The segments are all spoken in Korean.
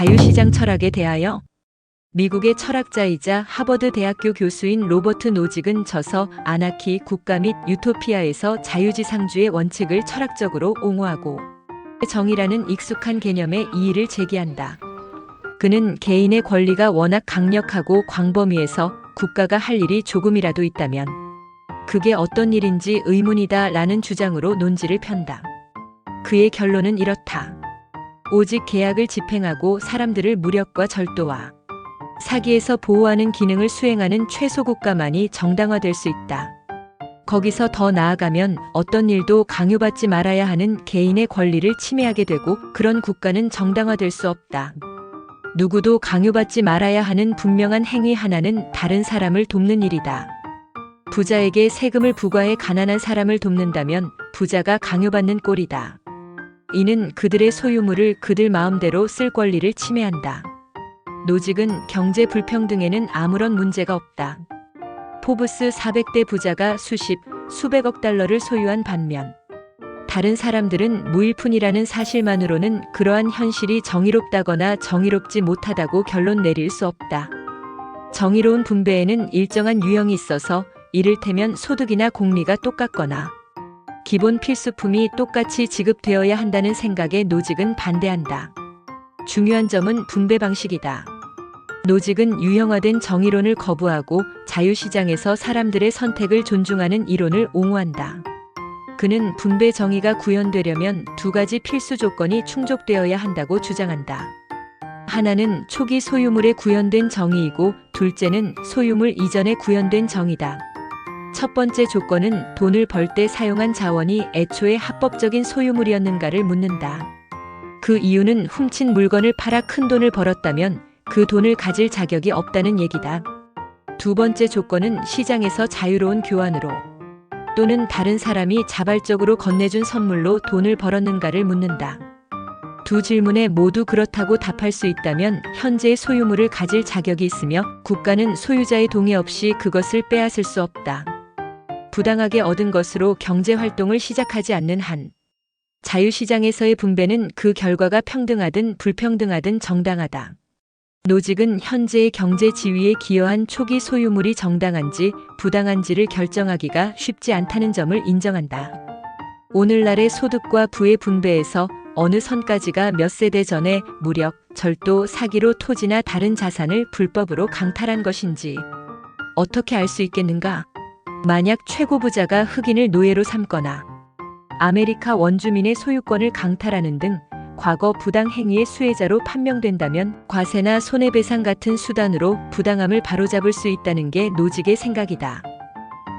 자유시장 철학에 대하여 미국의 철학자이자 하버드 대학교 교수인 로버트 노직은 저서 아나키, 국가 및 유토피아에서 자유지상주의 원칙을 철학적으로 옹호하고 정의라는 익숙한 개념에 이의를 제기한다. 그는 개인의 권리가 워낙 강력하고 광범위해서 국가가 할 일이 조금이라도 있다면 그게 어떤 일인지 의문이다 라는 주장으로 논지를 편다. 그의 결론은 이렇다. 오직 계약을 집행하고 사람들을 무력과 절도와 사기에서 보호하는 기능을 수행하는 최소국가만이 정당화될 수 있다. 거기서 더 나아가면 어떤 일도 강요받지 말아야 하는 개인의 권리를 침해하게 되고 그런 국가는 정당화될 수 없다. 누구도 강요받지 말아야 하는 분명한 행위 하나는 다른 사람을 돕는 일이다. 부자에게 세금을 부과해 가난한 사람을 돕는다면 부자가 강요받는 꼴이다. 이는 그들의 소유물을 그들 마음대로 쓸 권리를 침해한다. 노직은 경제 불평등에는 아무런 문제가 없다. 포브스 400대 부자가 수백억 달러를 소유한 반면 다른 사람들은 무일푼이라는 사실만으로는 그러한 현실이 정의롭다거나 정의롭지 못하다고 결론 내릴 수 없다. 정의로운 분배에는 일정한 유형이 있어서 이를테면 소득이나 공리가 똑같거나 기본 필수품이 똑같이 지급되어야 한다는 생각에 노직은 반대한다. 중요한 점은 분배 방식이다. 노직은 유형화된 정의론을 거부하고 자유시장에서 사람들의 선택을 존중하는 이론을 옹호한다. 그는 분배 정의가 구현되려면 두 가지 필수 조건이 충족되어야 한다고 주장한다. 하나는 초기 소유물에 구현된 정의이고 둘째는 소유물 이전에 구현된 정의다. 첫 번째 조건은 돈을 벌 때 사용한 자원이 애초에 합법적인 소유물이었는가를 묻는다. 그 이유는 훔친 물건을 팔아 큰 돈을 벌었다면 그 돈을 가질 자격이 없다는 얘기다. 두 번째 조건은 시장에서 자유로운 교환으로 또는 다른 사람이 자발적으로 건네준 선물로 돈을 벌었는가를 묻는다. 두 질문에 모두 그렇다고 답할 수 있다면 현재의 소유물을 가질 자격이 있으며 국가는 소유자의 동의 없이 그것을 빼앗을 수 없다. 부당하게 얻은 것으로 경제활동을 시작하지 않는 한 자유시장에서의 분배는 그 결과가 평등하든 불평등하든 정당하다. 노직은 현재의 경제 지위에 기여한 초기 소유물이 정당한지 부당한지를 결정하기가 쉽지 않다는 점을 인정한다. 오늘날의 소득과 부의 분배에서 어느 선까지가 몇 세대 전에 무력, 절도, 사기로 토지나 다른 자산을 불법으로 강탈한 것인지 어떻게 알 수 있겠는가? 만약 최고부자가 흑인을 노예로 삼거나 아메리카 원주민의 소유권을 강탈하는 등 과거 부당 행위의 수혜자로 판명된다면 과세나 손해배상 같은 수단으로 부당함을 바로잡을 수 있다는 게 노직의 생각이다.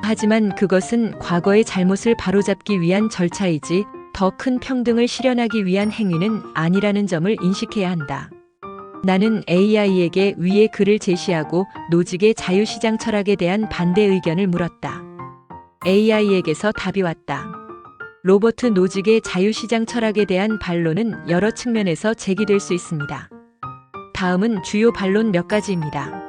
하지만 그것은 과거의 잘못을 바로잡기 위한 절차이지 더 큰 평등을 실현하기 위한 행위는 아니라는 점을 인식해야 한다. 나는 AI에게 위의 글을 제시하고 노직의 자유시장 철학에 대한 반대 의견을 물었다. AI에게서 답이 왔다. 로버트 노직의 자유시장 철학에 대한 반론은 여러 측면에서 제기될 수 있습니다. 다음은 주요 반론 몇 가지입니다.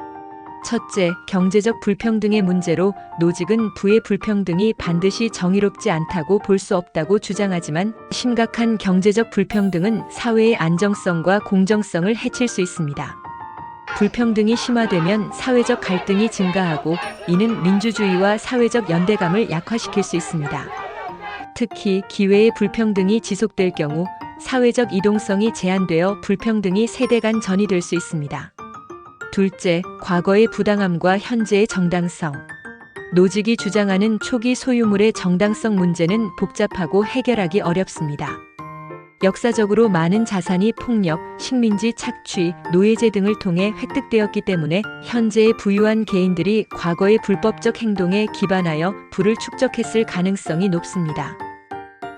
첫째, 경제적 불평등의 문제로 노직은 부의 불평등이 반드시 정의롭지 않다고 볼 수 없다고 주장하지만 심각한 경제적 불평등은 사회의 안정성과 공정성을 해칠 수 있습니다. 불평등이 심화되면 사회적 갈등이 증가하고 이는 민주주의와 사회적 연대감을 약화시킬 수 있습니다. 특히 기회의 불평등이 지속될 경우 사회적 이동성이 제한되어 불평등이 세대 간 전이될 수 있습니다. 둘째, 과거의 부당함과 현재의 정당성. 노직이 주장하는 초기 소유물의 정당성 문제는 복잡하고 해결하기 어렵습니다. 역사적으로 많은 자산이 폭력, 식민지 착취, 노예제 등을 통해 획득되었기 때문에 현재의 부유한 개인들이 과거의 불법적 행동에 기반하여 부를 축적했을 가능성이 높습니다.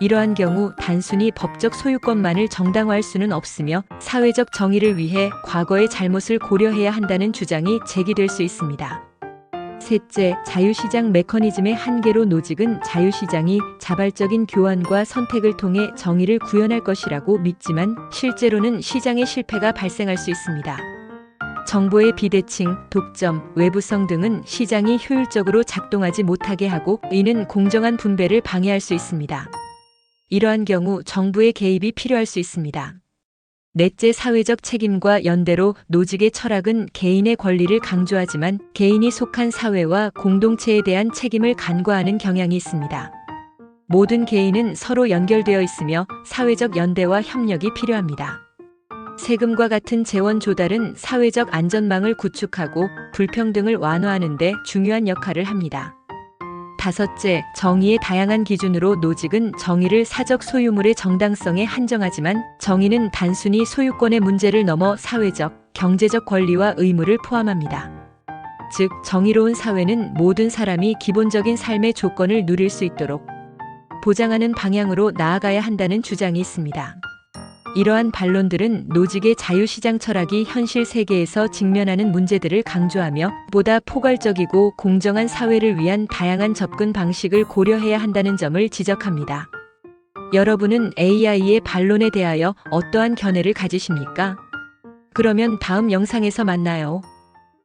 이러한 경우 단순히 법적 소유권만을 정당화할 수는 없으며 사회적 정의를 위해 과거의 잘못을 고려해야 한다는 주장이 제기될 수 있습니다. 셋째, 자유시장 메커니즘의 한계로 노직은 자유시장이 자발적인 교환과 선택을 통해 정의를 구현할 것이라고 믿지만 실제로는 시장의 실패가 발생할 수 있습니다. 정보의 비대칭, 독점, 외부성 등은 시장이 효율적으로 작동하지 못하게 하고 이는 공정한 분배를 방해할 수 있습니다. 이러한 경우 정부의 개입이 필요할 수 있습니다. 넷째, 사회적 책임과 연대로 노직의 철학은 개인의 권리를 강조하지만 개인이 속한 사회와 공동체에 대한 책임을 간과하는 경향이 있습니다. 모든 개인은 서로 연결되어 있으며 사회적 연대와 협력이 필요합니다. 세금과 같은 재원 조달은 사회적 안전망을 구축하고 불평등을 완화하는 데 중요한 역할을 합니다. 다섯째, 정의의 다양한 기준으로 노직은 정의를 사적 소유물의 정당성에 한정하지만 정의는 단순히 소유권의 문제를 넘어 사회적, 경제적 권리와 의무를 포함합니다. 즉, 정의로운 사회는 모든 사람이 기본적인 삶의 조건을 누릴 수 있도록 보장하는 방향으로 나아가야 한다는 주장이 있습니다. 이러한 반론들은 노직의 자유시장 철학이 현실 세계에서 직면하는 문제들을 강조하며 보다 포괄적이고 공정한 사회를 위한 다양한 접근 방식을 고려해야 한다는 점을 지적합니다. 여러분은 AI의 반론에 대하여 어떠한 견해를 가지십니까? 그러면 다음 영상에서 만나요.